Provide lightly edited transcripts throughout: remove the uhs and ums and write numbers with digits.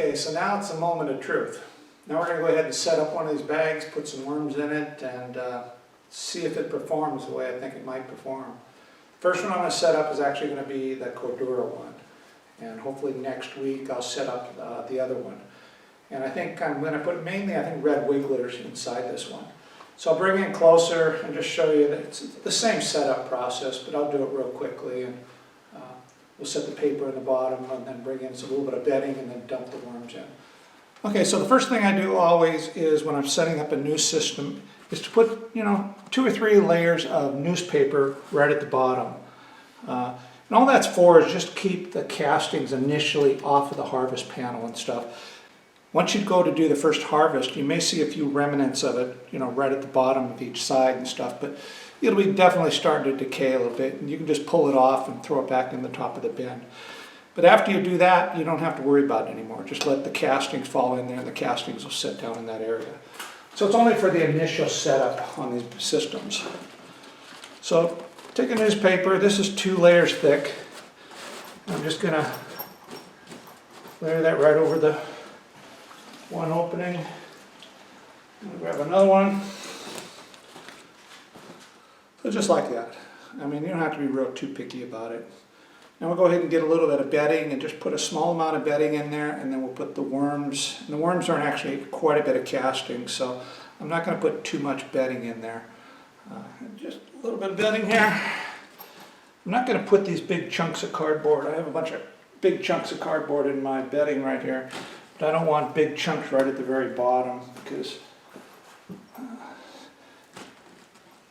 Okay, so now it's a moment of truth. Now we're going to go ahead and set up one of these bags, put some worms in it, and see if it performs the way I think it might perform. First one I'm going to set up is actually going to be the Cordura one. And hopefully next week I'll set up the other one. And I think I'm going to put mainly, red wigglers inside this one. So I'll bring it in closer and just show you that it's the same setup process, but I'll do it real quickly. And we'll set the paper in the bottom and then bring in a little bit of bedding and then dump the worms in. Okay, so the first thing I do always is when I'm setting up a new system is to put, 2 or 3 layers of newspaper right at the bottom. And all that's for is just keep the castings initially off of the harvest panel and stuff. Once you go to do the first harvest, you may see a few remnants of it, right at the bottom of each side and stuff, but it'll be definitely starting to decay a little bit, and you can just pull it off and throw it back in the top of the bin. But after you do that, you don't have to worry about it anymore. Just let the castings fall in there and the castings will sit down in that area. So it's only for the initial setup on these systems. So take a newspaper, this is 2 layers thick. I'm just going to layer that right over the one opening. I'm going to grab another one. So just like that. You don't have to be real too picky about it. Now we'll go ahead and get a little bit of bedding and just put a small amount of bedding in there, and then we'll put the worms. And the worms aren't actually quite a bit of casting, so I'm not going to put too much bedding in there. Just a little bit of bedding here. I'm not going to put these big chunks of cardboard. I have a bunch of big chunks of cardboard in my bedding right here, but I don't want big chunks right at the very bottom, because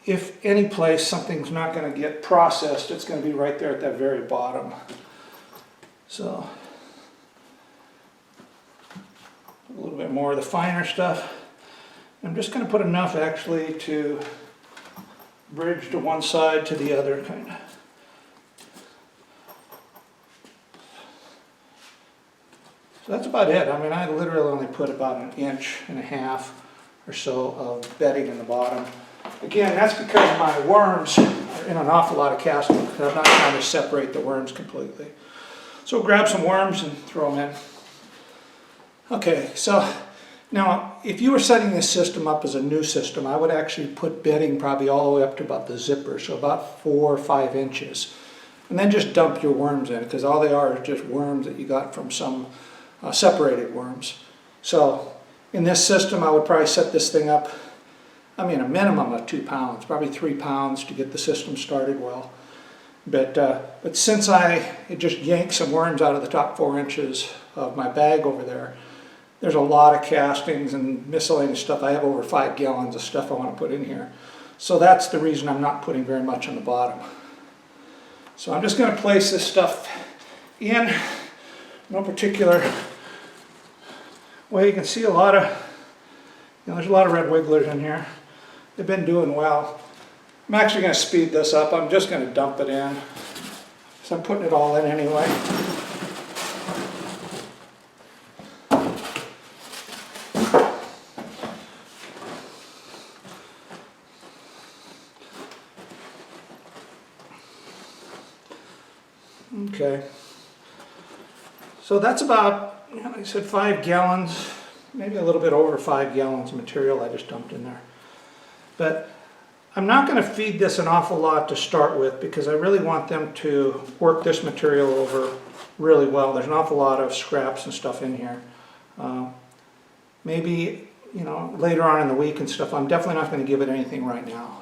if any place something's not going to get processed, it's going to be right there at that very bottom. So a little bit more of the finer stuff. I'm just going to put enough actually to bridge to one side to the other, kind of. So that's about it. I literally only put about 1.5 inches or so of bedding in the bottom. Again, that's because my worms are in an awful lot of casting, because I'm not trying to separate the worms completely. So grab some worms and throw them in. Okay, so now if you were setting this system up as a new system, I would actually put bedding probably all the way up to about the zipper, so about 4 or 5 inches. And then just dump your worms in, because all they are is just worms that you got from some separated worms. So in this system, I would probably set this thing up a minimum of 2 pounds, probably 3 pounds to get the system started well. But since it just yanked some worms out of the top 4 inches of my bag over there, there's a lot of castings and miscellaneous stuff. I have over 5 gallons of stuff I want to put in here. So that's the reason I'm not putting very much on the bottom. So I'm just going to place this stuff in no particular way. You can see a lot of, there's a lot of red wigglers in here. They've been doing well. I'm actually going to speed this up. I'm just going to dump it in. So I'm putting it all in anyway. Okay. So that's about, like I said, 5 gallons, maybe a little bit over 5 gallons of material I just dumped in there. But I'm not going to feed this an awful lot to start with, because I really want them to work this material over really well. There's an awful lot of scraps and stuff in here. Maybe, later on in the week and stuff, I'm definitely not going to give it anything right now.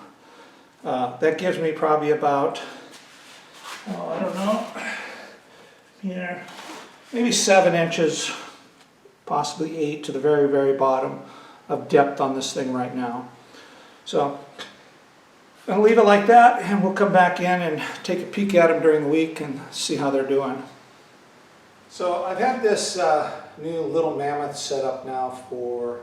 That gives me probably about, I don't know, maybe 7 inches, possibly 8 to the very, very bottom of depth on this thing right now. So I'm going to leave it like that, and we'll come back in and take a peek at them during the week and see how they're doing. So I've had this new little Mammoth set up now for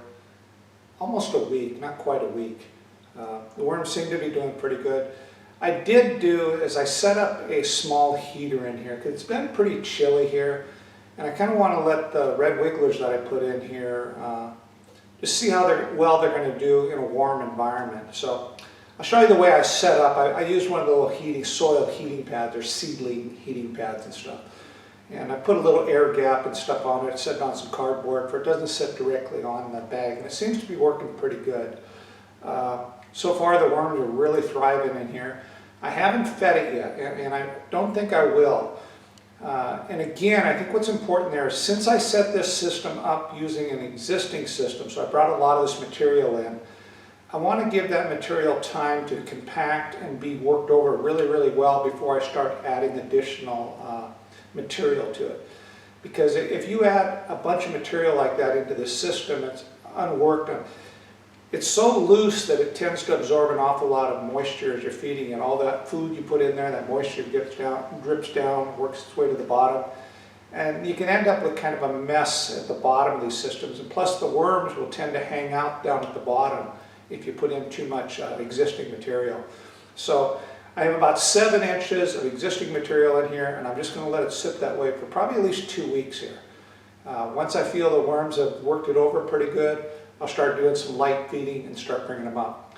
almost a week, not quite a week. The worms seem to be doing pretty good. I did do is I set up a small heater in here, because it's been pretty chilly here, and I kind of want to let the red wigglers that I put in here just see how well they're going to do in a warm environment. So I'll show you the way I set up. I used one of the little soil heating pads, or seedling heating pads and stuff. And I put a little air gap and stuff on it, sitting on some cardboard for it doesn't sit directly on the bag. And it seems to be working pretty good. So far the worms are really thriving in here. I haven't fed it yet, and I don't think I will. And again, I think what's important there is since I set this system up using an existing system, so I brought a lot of this material in, I want to give that material time to compact and be worked over really, really well before I start adding additional material to it. Because if you add a bunch of material like that into the system, it's unworked, it's so loose that it tends to absorb an awful lot of moisture as you're feeding it. All that food you put in there, that moisture drips down, works its way to the bottom. And you can end up with kind of a mess at the bottom of these systems. And plus the worms will tend to hang out down at the bottom if you put in too much existing material. So I have about 7 inches of existing material in here, and I'm just going to let it sit that way for probably at least 2 weeks here. Once I feel the worms have worked it over pretty good, I'll start doing some light feeding and start bringing them up.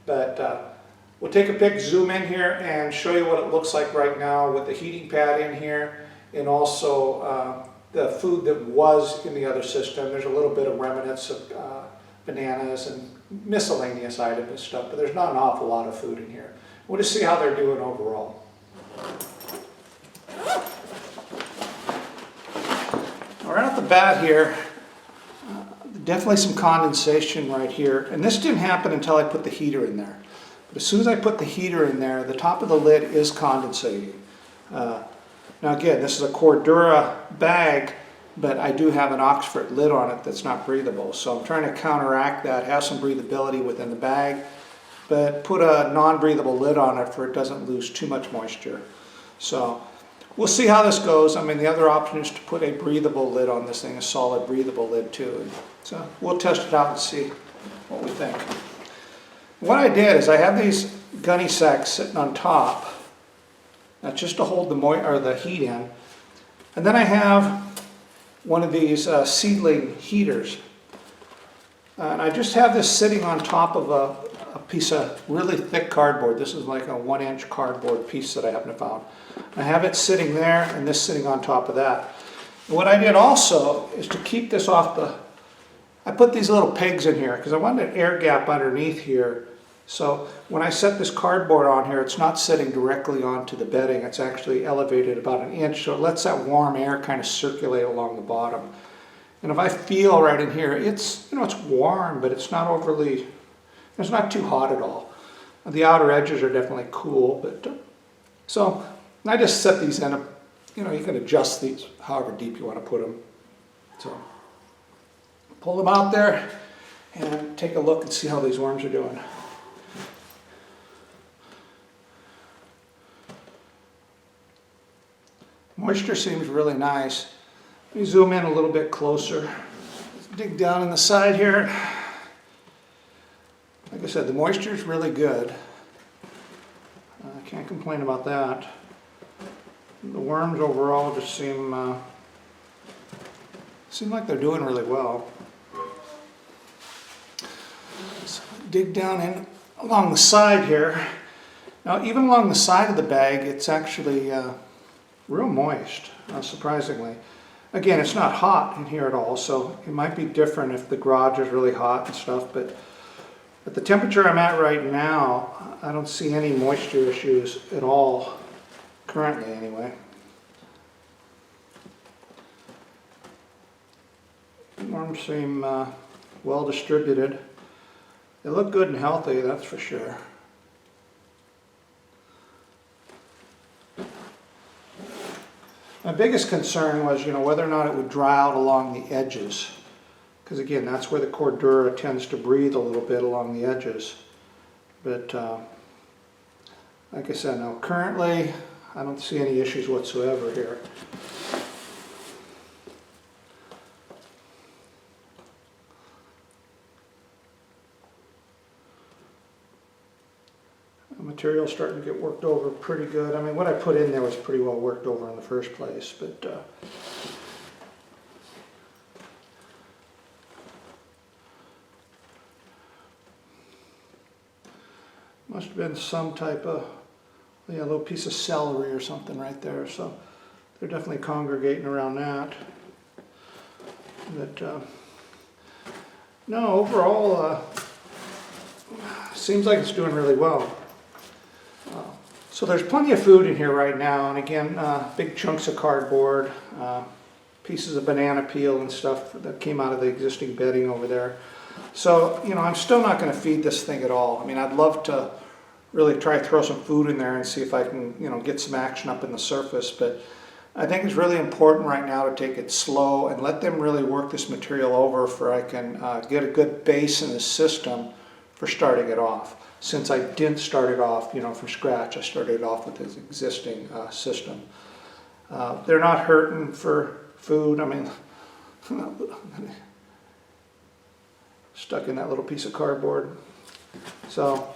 But we'll take a pic, zoom in here, and show you what it looks like right now with the heating pad in here, and also the food that was in the other system. There's a little bit of remnants of bananas and miscellaneous items and stuff, but there's not an awful lot of food in here. We'll just see how they're doing overall. Right off the bat here, definitely some condensation right here. And this didn't happen until I put the heater in there. But as soon as I put the heater in there, the top of the lid is condensating. Now again, this is a Cordura bag, but I do have an Oxford lid on it that's not breathable. So I'm trying to counteract that, have some breathability within the bag, but put a non-breathable lid on it for it doesn't lose too much moisture. So we'll see how this goes. I mean, the other option is to put a breathable lid on this thing, a solid breathable lid too. And so we'll test it out and see what we think. What I did is I have these gunny sacks sitting on top. That's just to hold the heat in. And then I have one of these seedling heaters. And I just have this sitting on top of a piece of really thick cardboard. This is like a 1-inch cardboard piece that I happen to found. I have it sitting there and this sitting on top of that. And what I did also is to keep this off I put these little pegs in here because I wanted an air gap underneath here. So when I set this cardboard on here, it's not sitting directly onto the bedding. It's actually elevated about 1 inch, so it lets that warm air kind of circulate along the bottom. And if I feel right in here, it's warm, but it's not too hot at all. The outer edges are definitely cool, but so I just set these in. You can adjust these however deep you want to put them. So pull them out there and take a look and see how these worms are doing. Moisture seems really nice. Let me zoom in a little bit closer. Let's dig down in the side here. Like I said, the moisture is really good. I can't complain about that. The worms overall just seem like they're doing really well. Let's dig down in along the side here. Now, even along the side of the bag, it's actually real moist, surprisingly. Again, it's not hot in here at all, so it might be different if the garage is really hot and stuff, but at the temperature I'm at right now, I don't see any moisture issues at all, currently anyway. The worms seem well distributed. They look good and healthy, that's for sure. My biggest concern was, whether or not it would dry out along the edges. Because again, that's where the Cordura tends to breathe a little bit along the edges. But like I said, now currently, I don't see any issues whatsoever here. The material's starting to get worked over pretty good. I mean, what I put in there was pretty well worked over in the first place, but must have been some type of, little piece of celery or something right there. So they're definitely congregating around that. But no, overall, seems like it's doing really well. So there's plenty of food in here right now, and again, big chunks of cardboard, pieces of banana peel and stuff that came out of the existing bedding over there. So, you know, I'm still not going to feed this thing at all. I mean, I'd love to really try to throw some food in there and see if I can, you know, get some action up in the surface, but I think it's really important right now to take it slow and let them really work this material over for I can get a good base in the system for starting it off. Since I didn't start it off, you know, from scratch, I started it off with this existing system. They're not hurting for food. I mean, stuck in that little piece of cardboard. So,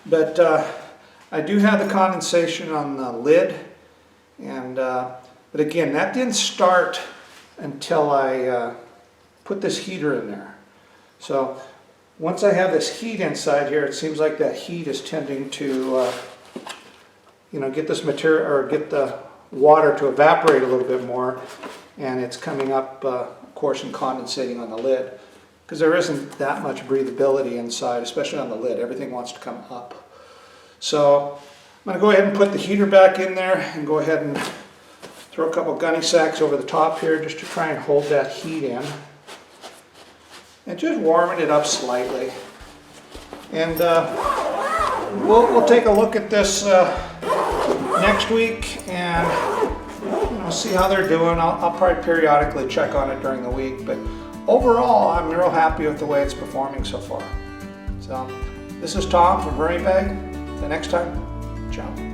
but I do have the condensation on the lid, and but again, that didn't start until I put this heater in there. So once I have this heat inside here, it seems like that heat is tending to you know, get this material, or get the water to evaporate a little bit more, and it's coming up, of course, and condensating on the lid, because there isn't that much breathability inside, especially on the lid. Everything wants to come up. So I'm going to go ahead and put the heater back in there and go ahead and throw a couple gunny sacks over the top here just to try and hold that heat in. And just warming it up slightly. And we'll take a look at this next week and, you know, see how they're doing. I'll probably periodically check on it during the week, but overall I'm real happy with the way it's performing so far. So this is Tom from VermiBag. Until next time, ciao.